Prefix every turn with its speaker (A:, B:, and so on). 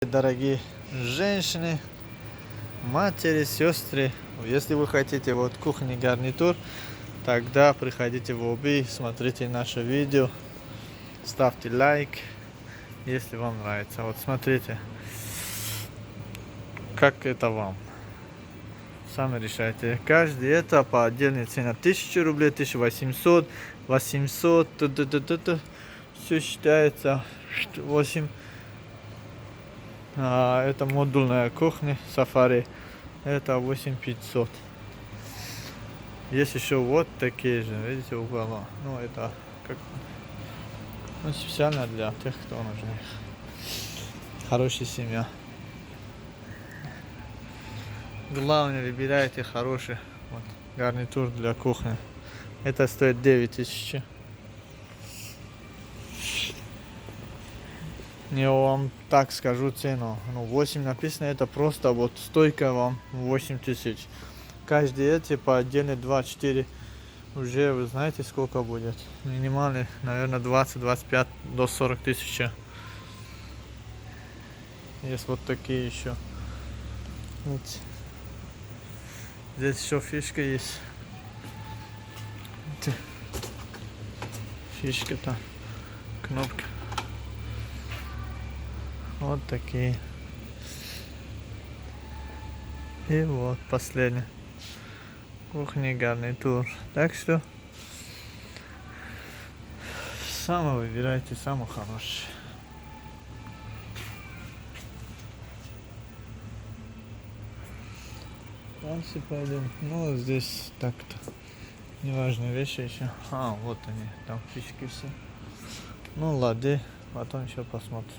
A: Дорогие женщины, матери, сестры, если вы хотите вот кухонный гарнитур, тогда приходите в Оби, смотрите наше видео, ставьте лайк, если вам нравится. Вот смотрите, как это вам. Сами решайте. Каждый это по отдельной цене. 1000 рублей, 1800, 800, все считается 8. Это модульная кухня Сафари. Это 8500. Есть еще вот такие же, видите, уголок. Ну это как специально для тех, кто нужен. Хорошая семья. Главное, выбирайте хороший вот, гарнитур для кухни. Это стоит 9000. Не вам так скажу цену. Ну 8 написано, это просто вот стойка вам 8000. Каждый эти по отдельно 2-4. Уже вы знаете сколько будет. Минимальный, наверное, 20-25 до 40 тысяч. Есть вот такие еще. Вот. Здесь еще фишка есть. Фишка-то. Кнопка. Вот такие. И вот последний. Кухня, гарнитур. Так что сами выбирайте самый хороший. Дальше пойдем. Ну здесь так-то неважные вещи еще. Вот они, там фишки все. Ну ладно, потом еще посмотрим.